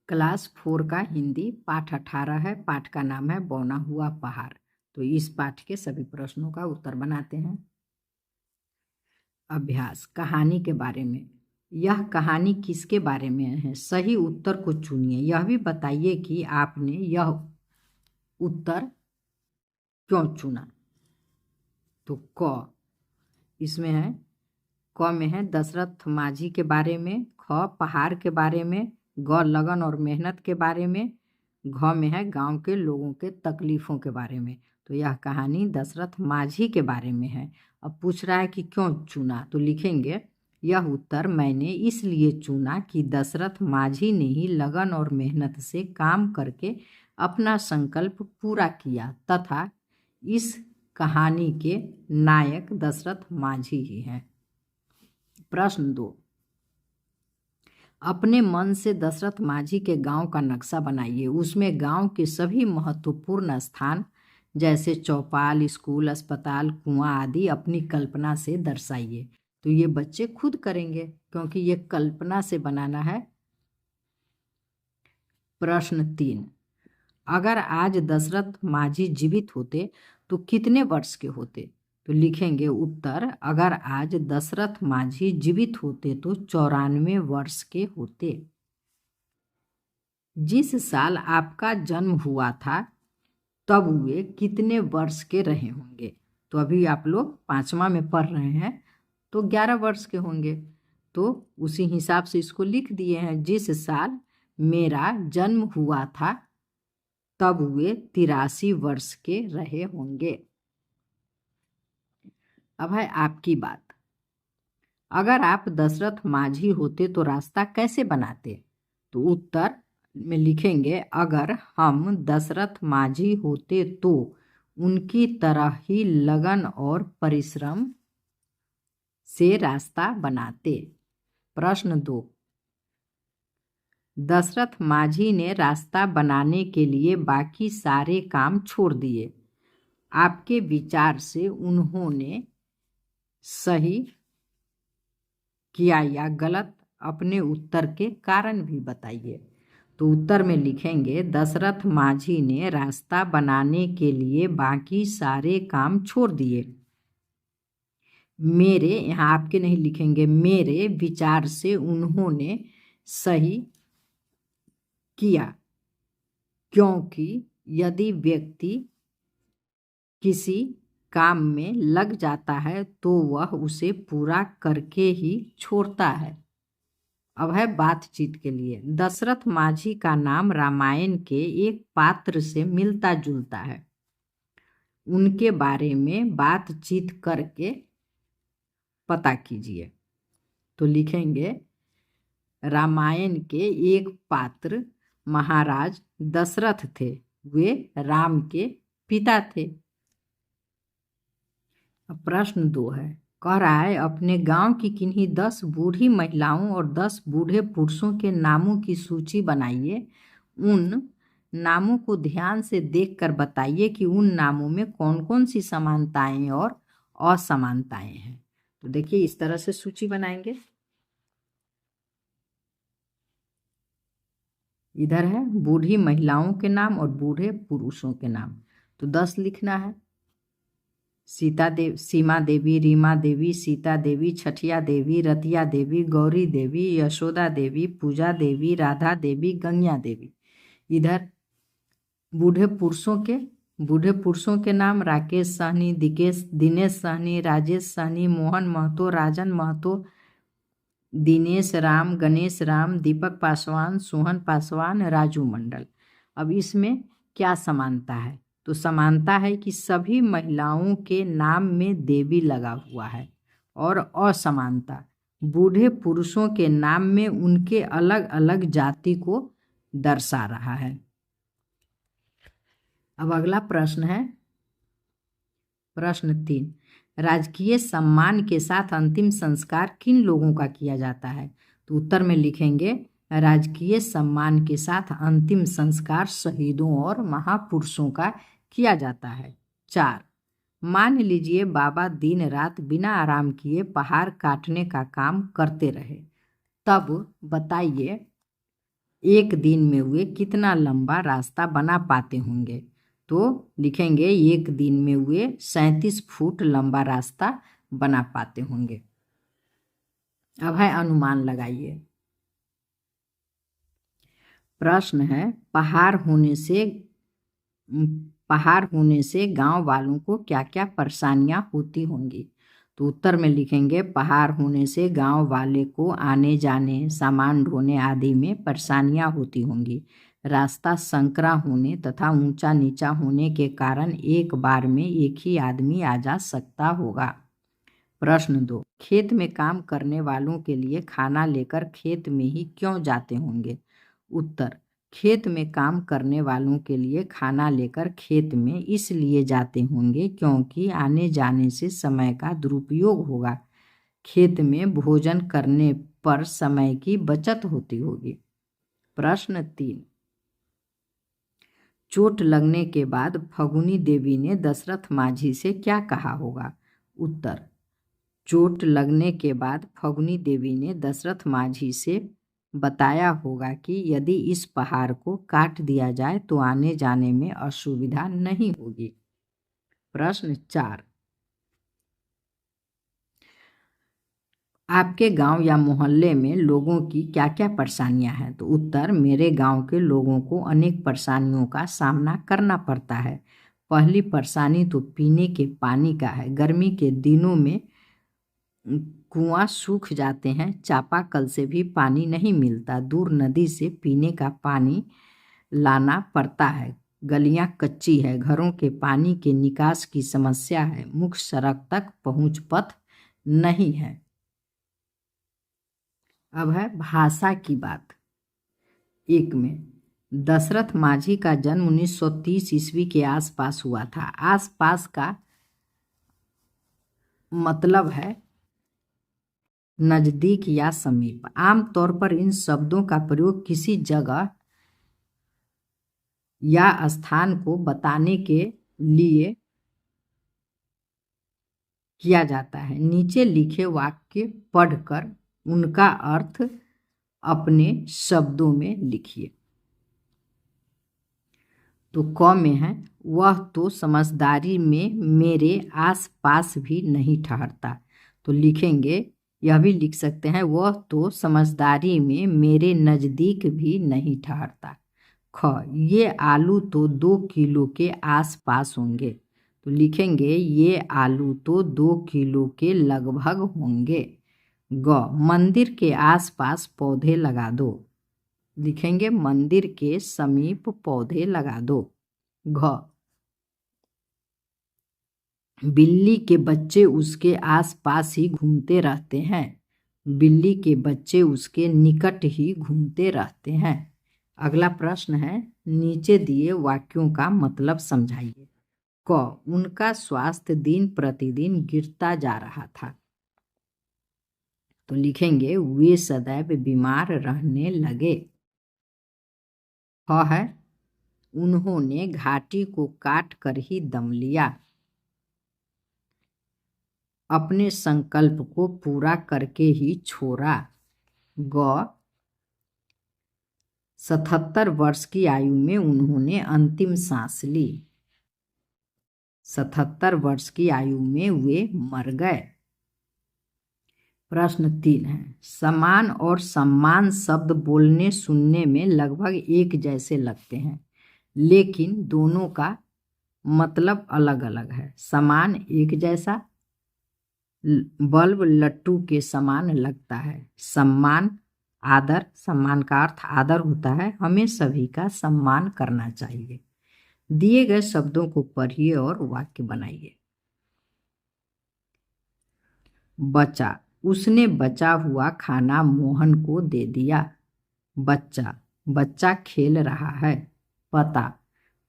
Class 4 का हिंदी पाठ 18 है। पाठ का नाम है बौना हुआ पहाड़। तो इस पाठ के सभी प्रश्नों का उत्तर बनाते हैं। अभ्यास, कहानी के बारे में। यह कहानी किसके बारे में है? सही उत्तर को चुनिए। यह भी बताइए कि आपने यह उत्तर क्यों चुना। तो क इसमें है, क में है दशरथ माझी के बारे में, ख पहाड़ के बारे में, ग लगन और मेहनत के बारे में, घ में है गांव के लोगों के तकलीफों के बारे में। तो यह कहानी दशरथ माझी के बारे में है। अब पूछ रहा है कि क्यों चुना, तो लिखेंगे यह उत्तर मैंने इसलिए चुना कि दशरथ माझी ने ही लगन और मेहनत से काम करके अपना संकल्प पूरा किया तथा इस कहानी के नायक दशरथ माझी ही हैं। प्रश्न 2, अपने मन से दशरथ माझी के गांव का नक्शा बनाइए। उसमें गांव के सभी महत्वपूर्ण स्थान जैसे चौपाल, स्कूल, अस्पताल, कुआं आदि अपनी कल्पना से दर्शाइए। तो ये बच्चे खुद करेंगे क्योंकि ये कल्पना से बनाना है। प्रश्न 3, अगर आज दशरथ माझी जीवित होते तो कितने वर्ष के होते? तो लिखेंगे उत्तर, अगर आज दशरथ माझी जीवित होते तो 94 वर्ष के होते। जिस साल आपका जन्म हुआ था तब वे कितने वर्ष के रहे होंगे? तो अभी आप लोग 5वां में पढ़ रहे हैं तो 11 वर्ष के होंगे। तो उसी हिसाब से इसको लिख दिए हैं, जिस साल मेरा जन्म हुआ था तब वे 83 वर्ष के रहे होंगे। अब है आपकी बात। अगर आप दशरथ माझी होते तो रास्ता कैसे बनाते? तो उत्तर में लिखेंगे, अगर हम दशरथ माझी होते तो उनकी तरह ही लगन और परिश्रम से रास्ता बनाते। प्रश्न 2, दशरथ माझी ने रास्ता बनाने के लिए बाकी सारे काम छोड़ दिए। आपके विचार से उन्होंने सही किया या गलत? अपने उत्तर के कारण भी बताइए। तो उत्तर में लिखेंगे, दशरथ माझी ने रास्ता बनाने के लिए बाकी सारे काम छोड़ दिए। मेरे, यहाँ आपके नहीं लिखेंगे, मेरे विचार से उन्होंने सही किया, क्योंकि यदि व्यक्ति किसी काम में लग जाता है तो वह उसे पूरा करके ही छोड़ता है। अब है बातचीत के लिए। दशरथ माझी का नाम रामायण के एक पात्र से मिलता जुलता है। उनके बारे में बातचीत करके पता कीजिए। तो लिखेंगे, रामायण के एक पात्र महाराज दशरथ थे। वे राम के पिता थे। अब प्रश्न 2 है, कह रहा है अपने गांव की किन्हीं 10 बूढ़ी महिलाओं और 10 बूढ़े पुरुषों के नामों की सूची बनाइए। उन नामों को ध्यान से देखकर बताइए कि उन नामों में कौन कौन सी समानताएं और असमानताएं हैं। तो देखिए, इस तरह से सूची बनाएंगे। इधर है बूढ़ी महिलाओं के नाम और बूढ़े पुरुषों के नाम। तो 10 लिखना है। सीमा देवी, रीमा देवी, सीता देवी, छठिया देवी, रतिया देवी, गौरी देवी, यशोदा देवी, पूजा देवी, राधा देवी, गंगा देवी। इधर बूढ़े पुरुषों के नाम राकेश सहनी, दिनेश सहनी, राजेश सहनी, मोहन महतो, राजन महतो, दिनेश राम, गणेश राम, दीपक पासवान, सोहन पासवान, राजू मंडल। अब इसमें क्या समानता है? तो समानता है कि सभी महिलाओं के नाम में देवी लगा हुआ है। और असमानता, बूढ़े पुरुषों के नाम में उनके अलग अलग जाति को दर्शा रहा है। अब अगला प्रश्न है प्रश्न 3, राजकीय सम्मान के साथ अंतिम संस्कार किन लोगों का किया जाता है? तो उत्तर में लिखेंगे, राजकीय सम्मान के साथ अंतिम संस्कार शहीदों और महापुरुषों का किया जाता है। 4, मान लीजिए बाबा दिन रात बिना आराम किए पहाड़ काटने का काम करते रहे, तब बताइए एक दिन में वे कितना लंबा रास्ता बना पाते होंगे? तो लिखेंगे एक दिन में वे 37 फुट लंबा रास्ता बना पाते होंगे। अब है अनुमान लगाइए। प्रश्न है पहाड़ होने से गांव वालों को क्या क्या परेशानियां होती होंगी? तो उत्तर में लिखेंगे पहाड़ होने से गांव वाले को आने जाने, सामान ढोने आदि में परेशानियां होती होंगी। रास्ता संकरा होने तथा ऊंचा नीचा होने के कारण एक बार में एक ही आदमी आ जा सकता होगा। प्रश्न 2, खेत में काम करने वालों के लिए खाना लेकर खेत में ही क्यों जाते होंगे? उत्तर, खेत में काम करने वालों के लिए खाना लेकर खेत में इसलिए जाते होंगे क्योंकि आने जाने से समय का दुरुपयोग होगा। खेत में भोजन करने पर समय की बचत होती होगी। प्रश्न 3, चोट लगने के बाद फगुनी देवी ने दशरथ माझी से क्या कहा होगा? उत्तर, चोट लगने के बाद फगुनी देवी ने दशरथ माझी से बताया होगा कि यदि इस पहाड़ को काट दिया जाए तो आने जाने में असुविधा नहीं होगी। प्रश्न 4, आपके गांव या मोहल्ले में लोगों की क्या क्या परेशानियां हैं? तो उत्तर, मेरे गांव के लोगों को अनेक परेशानियों का सामना करना पड़ता है। पहली परेशानी तो पीने के पानी का है। गर्मी के दिनों में कुआं सूख जाते हैं, चापाकल से भी पानी नहीं मिलता, दूर नदी से पीने का पानी लाना पड़ता है। गलियां कच्ची है, घरों के पानी के निकास की समस्या है, मुख्य सड़क तक पहुंच पथ नहीं है। अब है भाषा की बात। 1 में, दशरथ माझी का जन्म 1930 ईस्वी के आसपास हुआ था। आसपास का मतलब है नजदीक या समीप। आमतौर पर इन शब्दों का प्रयोग किसी जगह या स्थान को बताने के लिए किया जाता है। नीचे लिखे वाक्य पढ़कर उनका अर्थ अपने शब्दों में लिखिए। तो क में है, वह तो समझदारी में मेरे आस पास भी नहीं ठहरता। तो लिखेंगे, यह भी लिख सकते हैं, वह तो समझदारी में मेरे नज़दीक भी नहीं ठहरता। ख, ये आलू तो 2 किलो के आस पास होंगे। तो लिखेंगे, ये आलू तो 2 किलो के लगभग होंगे। ग, मंदिर के आसपास पौधे लगा दो। लिखेंगे, मंदिर के समीप पौधे लगा दो। घ, बिल्ली के बच्चे उसके आसपास ही घूमते रहते हैं। बिल्ली के बच्चे उसके निकट ही घूमते रहते हैं। अगला प्रश्न है, नीचे दिए वाक्यों का मतलब समझाइए। क, उनका स्वास्थ्य दिन प्रतिदिन गिरता जा रहा था। तो लिखेंगे, वे सदैव बीमार रहने लगे। ख है, उन्होंने घाटी को काट कर ही दम लिया। अपने संकल्प को पूरा करके ही छोड़ा। ग, 77 वर्ष की आयु में उन्होंने अंतिम सांस ली। 77 वर्ष की आयु में वे मर गए। प्रश्न 3 है, समान और सम्मान शब्द बोलने सुनने में लगभग एक जैसे लगते हैं, लेकिन दोनों का मतलब अलग अलग है। समान एक जैसा, बल्ब लट्टू के समान लगता है। सम्मान आदर, सम्मान का अर्थ आदर होता है, हमें सभी का सम्मान करना चाहिए। दिए गए शब्दों को पढ़िए और वाक्य बनाइए। बचा, उसने बचा हुआ खाना मोहन को दे दिया। बच्चा, बच्चा खेल रहा है। पता,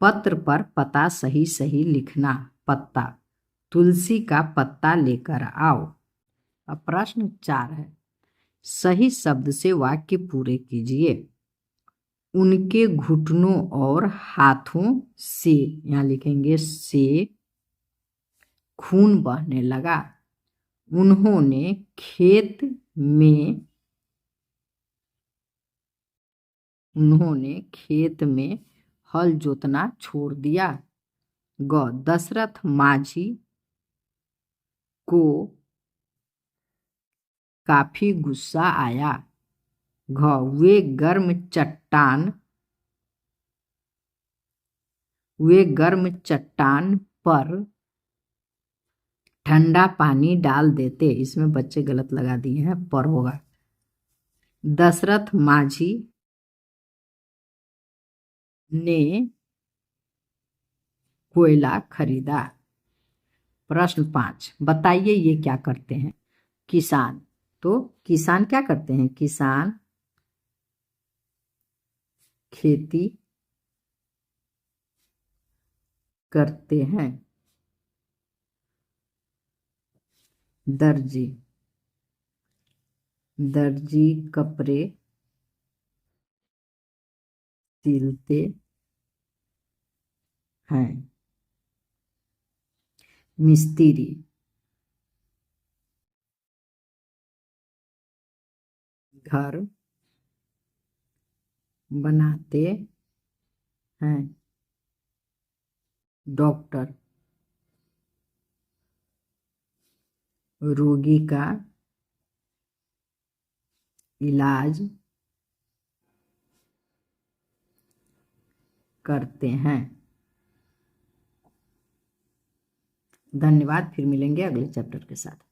पत्र पर पता सही सही लिखना। पत्ता, तुलसी का पत्ता लेकर आओ। अब प्रश्न 4 है, सही शब्द से वाक्य पूरे कीजिए। उनके घुटनों और हाथों से, यहाँ लिखेंगे से, खून बहने लगा। उन्होंने खेत में उन्होंने खेत में हल जोतना छोड़ दिया। ग दशरथ माझी को काफी गुस्सा आया। घ वे गर्म चट्टान पर ठंडा पानी डाल देते। इसमें बच्चे गलत लगा दिए हैं, पर होगा। दशरथ माझी ने कोयला खरीदा। प्रश्न 5, बताइए ये क्या करते हैं? किसान। तो किसान क्या करते हैं? किसान खेती करते हैं। दर्जी कपड़े सिलते हैं। मिस्त्री घर बनाते हैं। डॉक्टर रोगी का इलाज करते हैं। धन्यवाद। फिर मिलेंगे अगले चैप्टर के साथ।